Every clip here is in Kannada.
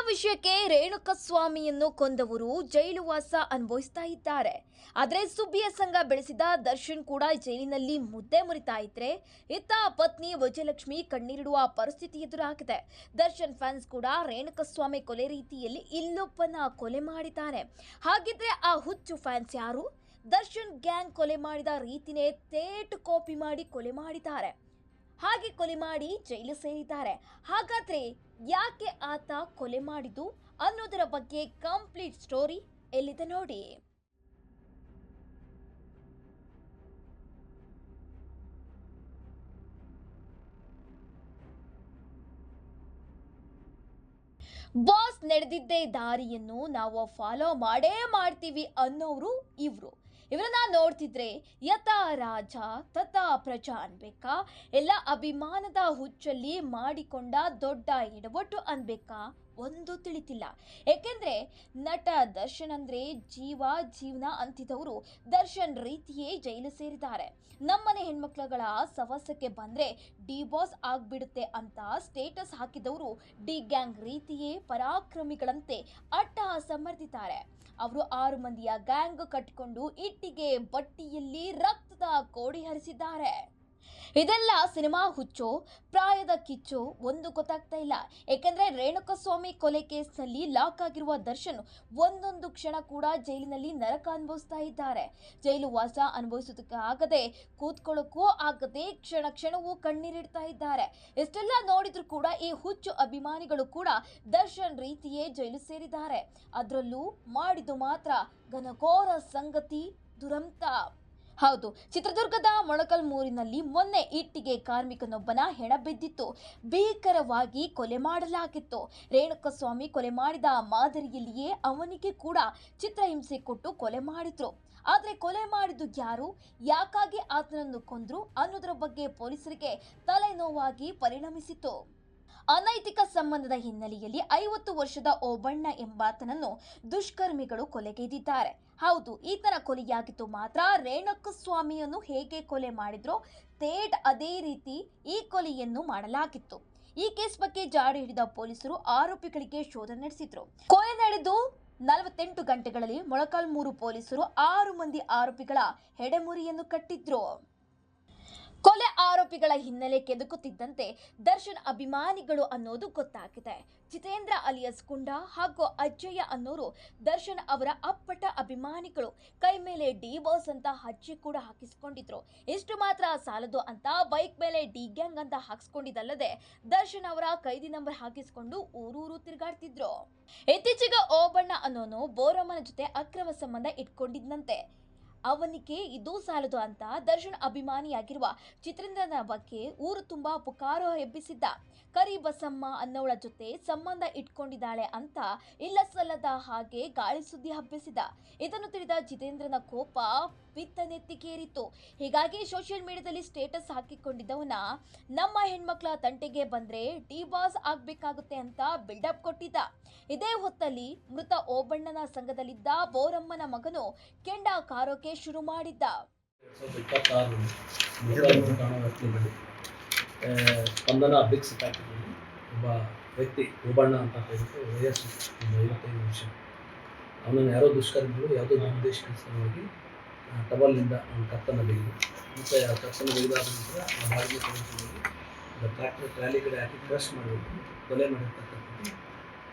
ವಿಷಯಕ್ಕೆ ರೇಣುಕಸ್ವಾಮಿಯನ್ನು ಕೊಂದವರು ಜೈಲುವಾಸ ಅನುಭವಿಸ್ತಾ ಇದ್ದಾರೆ. ಆದರೆ ಸುಬ್ಬಿಯ ಸಂಘ ಬೆಳೆಸಿದ ದರ್ಶನ್ ಕೂಡ ಜೈಲಿನಲ್ಲಿ ಮುದ್ದೆ ಮುರಿತಾ ಇದ್ರೆ, ಇತ್ತ ಪತ್ನಿ ವಿಜಯಲಕ್ಷ್ಮಿ ಕಣ್ಣೀರಿಡುವ ಪರಿಸ್ಥಿತಿ ಎದುರಾಗಿದೆ. ದರ್ಶನ್ ಫ್ಯಾನ್ಸ್ ಕೂಡ ರೇಣುಕಸ್ವಾಮಿ ಕೊಲೆ ರೀತಿಯಲ್ಲಿ ಇಲ್ಲೊಬ್ಬನ ಕೊಲೆ ಮಾಡಿದ್ದಾರೆ. ಹಾಗಿದ್ರೆ ಆ ಹುಚ್ಚು ಫ್ಯಾನ್ಸ್ ಯಾರು? ದರ್ಶನ್ ಗ್ಯಾಂಗ್ ಕೊಲೆ ಮಾಡಿದ ರೀತಿನೇ ತೇಟು ಕಾಪಿ ಮಾಡಿ ಕೊಲೆ ಮಾಡಿದ್ದಾರೆ. ಹಾಗೆ ಕೊಲೆ ಮಾಡಿ ಜೈಲು ಸೇರಿದ್ದಾರೆ. ಹಾಗಾದ್ರೆ ಯಾಕೆ ಆತ ಕೊಲೆ ಮಾಡಿದ್ದು ಅನ್ನೋದರ ಬಗ್ಗೆ ಕಂಪ್ಲೀಟ್ ಸ್ಟೋರಿ ಎಲ್ಲಿದೆ ನೋಡಿ. ಬಾಸ್ ನಡೆದಿದ್ದೇ ದಾರಿಯನ್ನು ನಾವು ಫಾಲೋ ಮಾಡೇ ಮಾಡ್ತೀವಿ ಅನ್ನೋರು ಇವರನ್ನ ನೋಡ್ತಿದ್ರೆ ಯಥಾ ರಾಜ ತಥಾ ಪ್ರಜಾ ಅನ್ಬೇಕಾ, ಎಲ್ಲ ಅಭಿಮಾನದ ಹುಚ್ಚಲ್ಲಿ ಮಾಡಿಕೊಂಡ ದೊಡ್ಡ ಎಡವಟ್ಟು ಅನ್ಬೇಕಾ ಒಂದು ತಿಳಿತಿಲ್ಲ. ಏಕೆಂದ್ರೆ ನಟ ದರ್ಶನ್ ಅಂದ್ರೆ ಜೀವನ ಅಂತಿದ್ದವರು ದರ್ಶನ್ ರೀತಿಯೇ ಜೈಲು ಸೇರಿದ್ದಾರೆ. ನಮ್ಮನೆ ಹೆಣ್ಮಕ್ಳುಗಳ ಸವಸಕ್ಕೆ ಬಂದ್ರೆ ಡಿ ಬಾಸ್ ಆಗ್ಬಿಡುತ್ತೆ ಅಂತ ಸ್ಟೇಟಸ್ ಹಾಕಿದವರು ಡಿ ಗ್ಯಾಂಗ್ ರೀತಿಯೇ ಪರಾಕ್ರಮಿಗಳಂತೆ ಅಟ್ಟಹಾಸ ಮೆರೆದಿದ್ದಾರೆ. ಅವರು 6 ಮಂದಿಯ ಗ್ಯಾಂಗ್ ಕಟ್ಟಿಕೊಂಡು ಇಟ್ಟಿಗೆ ಬಟ್ಟಿಯಲ್ಲಿ ರಕ್ತದ ಕೋಡಿ ಹರಿಸಿದ್ದಾರೆ. ಇದೆಲ್ಲ ಸಿನಿಮಾ ಹುಚ್ಚೋ ಪ್ರಾಯದ ಕಿಚ್ಚೋ ಒಂದು ಗೊತ್ತಾಗ್ತಾ ಇಲ್ಲ. ಏಕೆಂದ್ರೆ ರೇಣುಕಸ್ವಾಮಿ ಕೊಲೆ ಕೇಸ್ನಲ್ಲಿ ಲಾಕ್ ಆಗಿರುವ ದರ್ಶನ್ ಒಂದೊಂದು ಕ್ಷಣ ಕೂಡ ಜೈಲಿನಲ್ಲಿ ನರಕ ಅನುಭವಿಸ್ತಾ ಇದ್ದಾರೆ. ಜೈಲು ವಾಸ ಅನುಭವಿಸೋದಕ್ಕೆ ಆಗದೆ, ಕೂತ್ಕೊಳ್ಳೋಕ್ಕೂ ಆಗದೆ ಕ್ಷಣ ಕ್ಷಣವೂ ಕಣ್ಣೀರಿಡ್ತಾ ಇದ್ದಾರೆ. ಇಷ್ಟೆಲ್ಲ ನೋಡಿದ್ರು ಕೂಡ ಈ ಹುಚ್ಚು ಅಭಿಮಾನಿಗಳು ಕೂಡ ದರ್ಶನ್ ರೀತಿಯೇ ಜೈಲು ಸೇರಿದ್ದಾರೆ. ಅದರಲ್ಲೂ ಮಾಡಿದ್ದು ಮಾತ್ರ ಘನಘೋರ ಸಂಗತಿ, ದುರಂತ. ಹೌದು, ಚಿತ್ರದುರ್ಗದ ಮೊಳಕಲ್ಮೂರಿನಲ್ಲಿ ಮೊನ್ನೆ ಇಟ್ಟಿಗೆ ಕಾರ್ಮಿಕನೊಬ್ಬನ ಹೆಣ ಬಿದ್ದಿತ್ತು. ಭೀಕರವಾಗಿ ಕೊಲೆ ಮಾಡಲಾಗಿತ್ತು. ರೇಣುಕಸ್ವಾಮಿ ಕೊಲೆ ಮಾಡಿದ ಮಾದರಿಯಲ್ಲಿಯೇ ಅವನಿಗೆ ಕೂಡ ಚಿತ್ರಹಿಂಸೆ ಕೊಟ್ಟು ಕೊಲೆ ಮಾಡಿದ್ರು. ಆದರೆ ಕೊಲೆ ಮಾಡಿದ್ದು ಯಾರು, ಯಾಕಾಗಿ ಆತನನ್ನು ಕೊಂದ್ರು ಅನ್ನೋದರ ಬಗ್ಗೆ ಪೊಲೀಸರಿಗೆ ತಲೆನೋವಾಗಿ ಪರಿಣಮಿಸಿತು. ಅನೈತಿಕ ಸಂಬಂಧದ ಹಿನ್ನೆಲೆಯಲ್ಲಿ 50 ವರ್ಷದ ಓಬಣ್ಣ ಎಂಬಾತನನ್ನು ದುಷ್ಕರ್ಮಿಗಳು ಕೊಲೆಗೈದಿದ್ದಾರೆ. ಹೌದು, ಈತನ ಕೊಲೆಯಾಗಿತ್ತು. ಮಾತ್ರ ರೇಣುಕಸ್ವಾಮಿಯನ್ನು ಹೇಗೆ ಕೊಲೆ ಮಾಡಿದ್ರೋ ತೇಟ್ ಅದೇ ರೀತಿ ಈ ಕೊಲೆಯನ್ನು ಮಾಡಲಾಗಿತ್ತು. ಈ ಕೇಸ್ ಬಗ್ಗೆ ಜಾಡು ಹಿಡಿದ ಪೊಲೀಸರು ಆರೋಪಿಗಳಿಗೆ ಶೋಧ ನಡೆಸಿದ್ರು. ಕೊಲೆ ನಡೆದು 48 ಗಂಟೆಗಳಲ್ಲಿ ಮೊಳಕಾಲ್ಮೂರು ಪೊಲೀಸರು 6 ಮಂದಿ ಆರೋಪಿಗಳ ಹೆಡೆಮುರಿಯನ್ನು ಕಟ್ಟಿದ್ರು. ಕೊಲೆ ಆರೋಪಿಗಳ ಹಿನ್ನೆಲೆ ಕೆದಕುತ್ತಿದ್ದಂತೆ ದರ್ಶನ್ ಅಭಿಮಾನಿಗಳು ಅನ್ನೋದು ಗೊತ್ತಾಗಿದೆ. ಜಿತೇಂದ್ರ ಅಲಿಯಾಸ್ ಕುಂಡ ಹಾಗೂ ಅಜ್ಜಯ್ಯ ಅನ್ನೋರು ದರ್ಶನ್ ಅವರ ಅಪ್ಪಟ ಅಭಿಮಾನಿಗಳು. ಕೈ ಮೇಲೆ ಡಿ ಬಾಸ್ ಅಂತ ಹಚ್ಚಿ ಕೂಡ ಹಾಕಿಸ್ಕೊಂಡಿದ್ರು. ಇಷ್ಟು ಮಾತ್ರ ಸಾಲದು ಅಂತ ಬೈಕ್ ಮೇಲೆ ಡಿ ಗ್ಯಾಂಗ್ ಅಂತ ಹಾಕಿಸ್ಕೊಂಡಿದ್ದಲ್ಲದೆ ದರ್ಶನ್ ಅವರ ಕೈದಿ ನಂಬರ್ ಹಾಕಿಸ್ಕೊಂಡು ಊರೂರು ತಿರುಗಾಡ್ತಿದ್ರು. ಇತ್ತೀಚೆಗೆ ಓಬಣ್ಣ ಅನ್ನೋನು ಬೋರಮ್ಮನ ಜೊತೆ ಅಕ್ರಮ ಸಂಬಂಧ ಇಟ್ಕೊಂಡಿದ್ದಂತೆ. ಅವನಿಗೆ ಇದು ಸಾಲದು ಅಂತ ದರ್ಶನ್ ಅಭಿಮಾನಿಯಾಗಿರುವ ಚಿತ್ರೇಂದ್ರನ ಬಗ್ಗೆ ಊರು ತುಂಬಾ ಪುಕಾರು ಎಬ್ಬಿಸಿದ್ದ. ಕರಿ ಬಸಮ್ಮ ಅನ್ನೋಳ ಜೊತೆ ಸಂಬಂಧ ಇಟ್ಕೊಂಡಿದ್ದಾಳೆ ಅಂತ ಇಲ್ಲ ಸಲ್ಲದ ಹಾಗೆ ಗಾಳಿ ಸುದ್ದಿ ಹಬ್ಬಿಸಿದ. ಇದನ್ನು ತಿಳಿದ ಜಿತೇಂದ್ರನ ಕೋಪ ಪಿತ್ತನೆತ್ತಿಗೇರಿತು. ಹೀಗಾಗಿ ಸೋಷಿಯಲ್ ಮೀಡಿಯಾದಲ್ಲಿ ಸ್ಟೇಟಸ್ ಹಾಕಿಕೊಂಡಿದ್ದವನ ನಮ್ಮ ಹೆಣ್ಮಕ್ಳ ತಂಟೆಗೆ ಬಂದ್ರೆ ಡಿ ಬಾಸ್ ಆಗ್ಬೇಕಾಗುತ್ತೆ ಅಂತ ಬಿಲ್ಡಪ್ ಕೊಟ್ಟಿದ್ದ. ಇದೇ ಹೊತ್ತಲ್ಲಿ ಮೃತ ಓಬಣ್ಣನ ಸಂಘದಲ್ಲಿದ್ದ ಬೋರಮ್ಮನ ಮಗನು ಕೆಂಡ ಕಾರೋಕೆ ಶುರು ಮಾಡಿದ್ದ. ಸ್ಪಂದನ ಬಿಕ್ಸ್ ಪ್ಯಾಕೆಟಲ್ಲಿ ಒಬ್ಬ ವ್ಯಕ್ತಿ ಓಬಣ್ಣ ಅಂತ ಹೇಳ್ಬಿಟ್ಟು ವಯಸ್ಸು 55 ವರ್ಷ, ಅವನನ್ನು ಯಾರೋ ದುಷ್ಕರ್ಮಿಗಳು ಯಾವುದೋ ನಿರ್ದೇಶಕವಾಗಿ ಟವಲ್ನಿಂದ ಅವನ ಕತ್ತನ್ನು ಬೆಳೆದು ಮತ್ತು ಆ ಕತ್ತನ್ನು ಬೆಳೆದಾದ ನಂತರ ಆ ಬಾಡಿಗೆ ತೆಗೆದುಕೊಂಡು ಟ್ರ್ಯಾಕ್ಟರ್ ಟ್ರಾಲಿ ಕಡೆ ಹಾಕಿ ಕ್ರಶ್ ಮಾಡಿಬಿಟ್ಟು ಕೊಲೆ ಮಾಡಿರ್ತಕ್ಕಂಥದ್ದು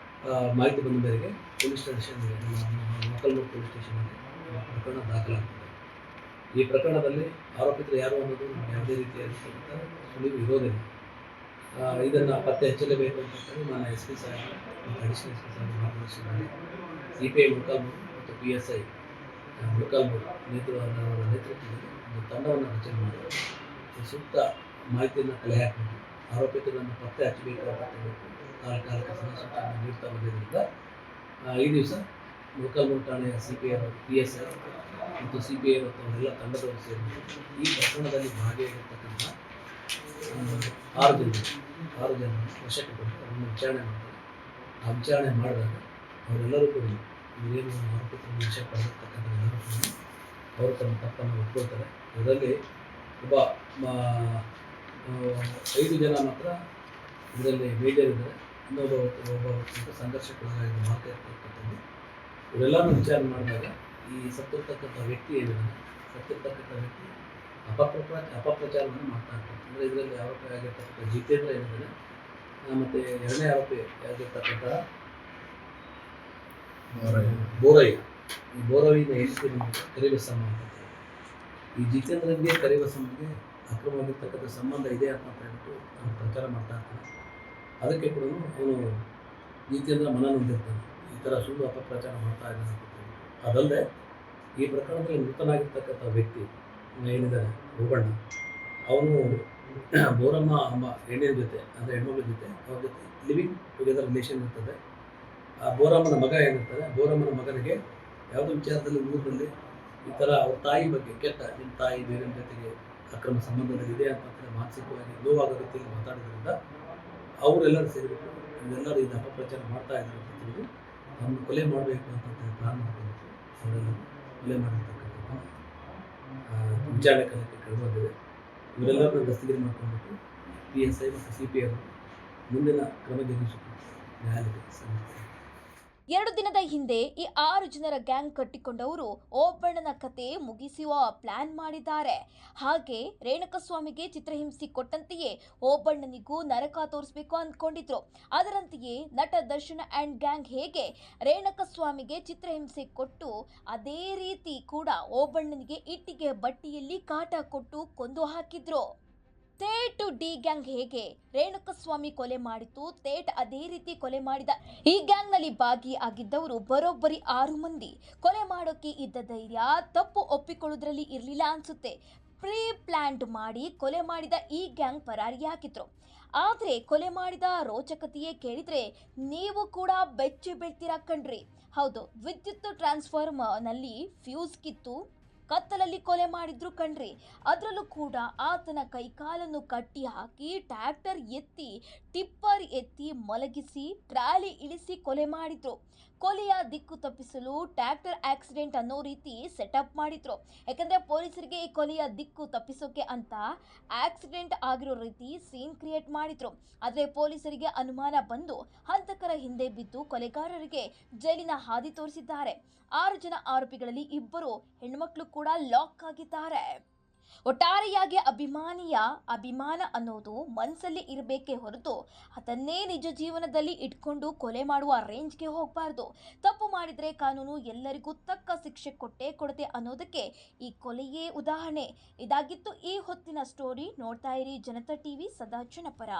ಮಾಹಿತಿ ಬಂದ ಮೇರೆಗೆ ಪೊಲೀಸ್ ಸ್ಟೇಷನ್ ಮೊಳಕಾಲ್ಮೂರು ಪೊಲೀಸ್ ಸ್ಟೇಷನ್ನಲ್ಲಿ ಪ್ರಕರಣ ದಾಖಲಾಗ್ತದೆ. ಈ ಪ್ರಕರಣದಲ್ಲಿ ಆರೋಪಿತರು ಯಾರು ಅನ್ನೋದು ಯಾವುದೇ ರೀತಿಯಾಗಿರ್ತಕ್ಕಂಥ ಸುಳಿವು ಇರೋದಿಲ್ಲ. ಇದನ್ನು ಪತ್ತೆ ಹಚ್ಚಲೇಬೇಕು ಅಂತಂದರೆ ನಾನು ಎಸ್ ಪಿ ಸಾಹೇಬ್ ಮತ್ತು ಅಡಿಷನಲ್ ಎಸ್ ಪಿ ಸಾಹೇಬ್ ಮಾರ್ಗದರ್ಶನದಲ್ಲಿ CPI ಮೊಳಕಾಲ್ಮೂರು ಮತ್ತು PSI ಮೊಳಕಾಲ್ಮೂರು ನೇತೃತ್ವದಲ್ಲಿ ಒಂದು ತಂಡವನ್ನು ರಚನೆ ಮಾಡಿ ಸೂಕ್ತ ಮಾಹಿತಿಯನ್ನು ಕಲೆ ಹಾಕಬೇಕು, ಆರೋಪಿತರನ್ನು ಪತ್ತೆ ಹಚ್ಚಬೇಕು ಅಂತ ಕಾಲಕಾಲಕ್ಕೆ ಸೂಚನೆ ನೀಡ್ತಾ ಬಂದಿದ್ದರಿಂದ ಈ ದಿವಸ ಮೊಳಕಾಲ್ಮೂರು ಠಾಣೆಯ CPI PSI ಮತ್ತು CBI ಮತ್ತು ಅವರೆಲ್ಲ ತಂಡದವರು ಸೇರಿಬಿಟ್ಟು ಈ ಪ್ರಕರಣದಲ್ಲಿ ಭಾಗಿಯಾಗಿರ್ತಕ್ಕಂಥ 6 ಜನ ವಶಕ್ಕೆ ಕೊಟ್ಟು ಅವರನ್ನು ವಿಚಾರಣೆ ಮಾಡ್ತಾರೆ. ಆ ವಿಚಾರಣೆ ಮಾಡಿದಾಗ ಅವರೆಲ್ಲರೂ ಕೂಡ ಇವರೇನು ಆರೋಪಿತರನ್ನು ವಶ ಪಡೆದಿರ್ತಕ್ಕಂಥ ಎಲ್ಲರೂ ಕೂಡ ಅವರು ತಮ್ಮ ತಪ್ಪನ್ನು ಒಪ್ಕೊಳ್ತಾರೆ. ಇದರಲ್ಲಿ ಒಬ್ಬ 5 ಜನ ಮಾತ್ರ ಇದರಲ್ಲಿ ಮೇಜರ್ ಇದ್ದಾರೆ. ಇನ್ನೊಬ್ಬ ಒಬ್ಬ ಸಂಘರ್ಷಕ್ಕೊಳಗಾಗಿ ಮಾತಾ ಇರ್ತಕ್ಕಂಥದ್ದು. ಇವರೆಲ್ಲರೂ ವಿಚಾರ ಮಾಡಿದಾಗ ಈ ಸತ್ತಿರ್ತಕ್ಕಂಥ ವ್ಯಕ್ತಿ ಏನಿದ್ದಾನೆ, ಸತ್ತಿರ್ತಕ್ಕಂಥ ವ್ಯಕ್ತಿ ಅಪಪ್ರಚಾರವನ್ನು ಮಾಡ್ತಾ ಇರ್ತಾರೆ. ಅಂದರೆ ಇದರಲ್ಲಿ ಆರೋಪಿ ಆಗಿರ್ತಕ್ಕಂಥ ಜಿತೇಂದ್ರ ಏನಿದ್ದಾನೆ, ಮತ್ತು ಎರಡನೇ ಆರೋಪಿ ಆಗಿರ್ತಕ್ಕಂಥ ಬೋರಯ್ಯ, ಈ ಬೋರಯ್ಯನ ಹೆಂಡತಿ ಕರಿಬಸಮ್ಮ ಅಂತ. ಈ ಜಿತೇಂದ್ರನಿಗೆ ಕರಿಬಸಮ್ಮಗೆ ಅಕ್ರಮವಾಗಿರ್ತಕ್ಕಂಥ ಸಂಬಂಧ ಇದೆ ಅಂತ ಹೇಳ್ಬಿಟ್ಟು ಅವನು ಪ್ರಚಾರ ಮಾಡ್ತಾ ಇರ್ತಾನೆ. ಅದಕ್ಕೆ ಕೂಡ ಅವನು ಜಿತೇಂದ್ರ ಮನ ನೊಂದಿರ್ತಾನೆ, ಈ ಥರ ಸುಳ್ಳು ಅಪಪ್ರಚಾರ ಮಾಡ್ತಾ ಇದ್ದಾನೆ. ಅದಲ್ಲದೆ ಈ ಪ್ರಕರಣದಲ್ಲಿ ಮೃತನಾಗಿರ್ತಕ್ಕಂಥ ವ್ಯಕ್ತಿ ಏನಿದ್ದಾನೆ ಓಬಣ್ಣ, ಅವನು ಬೋರಮ್ಮ ಎಂಬ ಹೆಣ್ಣಿನ ಜೊತೆ, ಅಂದರೆ ಹೆಣ್ಮಗಳ ಜೊತೆ, ಅವ್ರ ಜೊತೆ ಲಿವಿಂಗ್ ಟುಗೆದರ್ ರಿಲೇಷನ್ ಇರ್ತದೆ. ಆ ಬೋರಮ್ಮನ ಮಗ ಏನಿರ್ತಾನೆ, ಬೋರಮ್ಮನ ಮಗನಿಗೆ ಯಾವುದೋ ವಿಚಾರದಲ್ಲಿ ಊರಿನಲ್ಲಿ ಈ ಥರ ಅವ್ರ ತಾಯಿ ಬಗ್ಗೆ ಕೆಟ್ಟ, ನಿಮ್ಮ ತಾಯಿ ಬೇರೆ ಜೊತೆಗೆ ಅಕ್ರಮ ಸಂಬಂಧದಲ್ಲಿದೆ ಅಂತ ಮಾನಸಿಕವಾಗಿ ನೋವಾಗೋ ರೀತಿಯಲ್ಲಿ ಮಾತಾಡೋದ್ರಿಂದ ಅವರೆಲ್ಲರೂ ಸೇರಿಬಿಟ್ಟು ಇವರೆಲ್ಲರೂ ಇದು ಅಪಪ್ರಚಾರ ಮಾಡ್ತಾ ಇದ್ದಾರೆ ಅಂತ ತಿಳಿದು ಅವ್ರನ್ನ ಕೊಲೆ ಮಾಡಬೇಕು ಅಂತ ಪ್ಲಾನ್ ಮಾಡ್ಕೊಬೇಕು. ಅವರೆಲ್ಲ ಕೊಲೆ ಮಾಡಿರ್ತಕ್ಕಂಥ ವಿಚಾರಣೆ ಕಲಿಕೆ ಕಂಡುಬಂದಿದೆ. ಇವರೆಲ್ಲರನ್ನ ದಸ್ತಗಿರಿ ಮಾಡ್ಕೊಂಡ್ಬಿಟ್ಟು PSI ಮತ್ತು CPI ಅವರು ಮುಂದಿನ ಕ್ರಮ ಜರುಗಿಸಿಕೊಂಡು ನ್ಯಾಯಾಲಯಕ್ಕೆ ಸಲ್ಲಿಸಿದ್ದಾರೆ. 2 ದಿನದ ಹಿಂದೆ ಈ 6 ಜನರ ಗ್ಯಾಂಗ್ ಕಟ್ಟಿಕೊಂಡವರು ಓಬಣ್ಣನ ಕತೆ ಮುಗಿಸುವ ಪ್ಲಾನ್ ಮಾಡಿದ್ದಾರೆ. ಹಾಗೆ ರೇಣುಕಸ್ವಾಮಿಗೆ ಚಿತ್ರಹಿಂಸೆ ಕೊಟ್ಟಂತೆಯೇ ಓಬಣ್ಣನಿಗೂ ನರಕ ತೋರಿಸಬೇಕು ಅಂದ್ಕೊಂಡಿದ್ರು. ಅದರಂತೆಯೇ ನಟ ದರ್ಶನ್ ಅಂಡ್ ಗ್ಯಾಂಗ್ ಹೇಗೆ ರೇಣುಕಸ್ವಾಮಿಗೆ ಚಿತ್ರಹಿಂಸೆ ಕೊಟ್ಟು ಅದೇ ರೀತಿ ಕೂಡ ಓಬಣ್ಣನಿಗೆ ಇಟ್ಟಿಗೆ ಬಟ್ಟಿಯಲ್ಲಿ ಕಾಟ ಕೊಟ್ಟು ಕೊಂದು ಹಾಕಿದ್ರು. ಥೇಟ್ ಡಿ ಗ್ಯಾಂಗ್ ಹೇಗೆ ರೇಣುಕಸ್ವಾಮಿ ಕೊಲೆ ಮಾಡಿತು, ಥೇಟ್ ಅದೇ ರೀತಿ ಕೊಲೆ ಮಾಡಿದ. ಈ ಗ್ಯಾಂಗ್ನಲ್ಲಿ ಭಾಗಿಯಾಗಿದ್ದವರು ಬರೋಬ್ಬರಿ 6 ಮಂದಿ. ಕೊಲೆ ಮಾಡೋಕೆ ಇದ್ದ ಧೈರ್ಯ ತಪ್ಪು ಒಪ್ಪಿಕೊಳ್ಳೋದ್ರಲ್ಲಿ ಇರಲಿಲ್ಲ ಅನ್ಸುತ್ತೆ. ಪ್ರೀ ಪ್ಲಾನ್ಡ್ ಮಾಡಿ ಕೊಲೆ ಮಾಡಿದ ಈ ಗ್ಯಾಂಗ್ ಪರಾರಿಯಾಗಿದ್ರು. ಆದರೆ ಕೊಲೆ ಮಾಡಿದ ರೋಚಕತೆಯೇ ಕೇಳಿದ್ರೆ ನೀವು ಕೂಡ ಬೆಚ್ಚಿ ಬೀಳ್ತೀರಾ ಕಣ್ರಿ. ಹೌದು, ವಿದ್ಯುತ್ ಟ್ರಾನ್ಸ್ಫಾರ್ಮರ್ನಲ್ಲಿ ಫ್ಯೂಸ್ ಕಿತ್ತು ಕತ್ತಲಲ್ಲಿ ಕೊಲೆ ಮಾಡಿದ್ರು ಕಣ್ರಿ. ಅದರಲ್ಲೂ ಕೂಡ ಆತನ ಕೈಕಾಲನ್ನು ಕಟ್ಟಿ ಹಾಕಿ ಟ್ರ್ಯಾಕ್ಟರ್ ಎತ್ತಿ ಟಿಪ್ಪರ್ ಎತ್ತಿ ಮಲಗಿಸಿ ಟ್ರಾಲಿ ಇಳಿಸಿ ಕೊಲೆ ಮಾಡಿದ್ರು. ಕೊಲೆಯ ದಿಕ್ಕು ತಪ್ಪಿಸಲು ಟ್ರ್ಯಾಕ್ಟರ್ ಆಕ್ಸಿಡೆಂಟ್ ಅನ್ನೋ ರೀತಿ ಸೆಟಪ್ ಮಾಡಿದ್ರು. ಯಾಕಂದ್ರೆ ಪೊಲೀಸರಿಗೆ ಈ ಕೊಲೆಯ ದಿಕ್ಕು ತಪ್ಪಿಸೋಕೆ ಅಂತ ಆಕ್ಸಿಡೆಂಟ್ ಆಗಿರೋ ರೀತಿ ಸೀನ್ ಕ್ರಿಯೇಟ್ ಮಾಡಿದ್ರು. ಆದರೆ ಪೊಲೀಸರಿಗೆ ಅನುಮಾನ ಬಂದು ಹಂತಕರ ಹಿಂದೆ ಬಿದ್ದು ಕೊಲೆಗಾರರಿಗೆ ಜೈಲಿನ ಹಾದಿ ತೋರಿಸಿದ್ದಾರೆ. 6 ಜನ ಆರೋಪಿಗಳಲ್ಲಿ 2 ಹೆಣ್ಮಕ್ಳು ಕೂಡ ಲಾಕ್ ಆಗಿದ್ದಾರೆ. ಒಟ್ಟಾರೆಯಾಗಿ ಅಭಿಮಾನ ಅನ್ನೋದು ಮನಸ್ಸಲ್ಲಿ ಇರಬೇಕೇ ಹೊರತು ಅದನ್ನೇ ನಿಜ ಜೀವನದಲ್ಲಿ ಇಟ್ಕೊಂಡು ಕೊಲೆ ಮಾಡುವ ರೇಂಜ್ಗೆ ಹೋಗಬಾರ್ದು. ತಪ್ಪು ಮಾಡಿದರೆ ಕಾನೂನು ಎಲ್ಲರಿಗೂ ತಕ್ಕ ಶಿಕ್ಷೆ ಕೊಟ್ಟೇ ಕೊಡುತ್ತೆ ಅನ್ನೋದಕ್ಕೆ ಈ ಕೊಲೆಯೇ ಉದಾಹರಣೆ. ಇದಾಗಿತ್ತು ಈ ಹೊತ್ತಿನ ಸ್ಟೋರಿ. ನೋಡ್ತಾ ಇರಿ ಜನತಾ TV, ಸದಾ ಜನಪರ.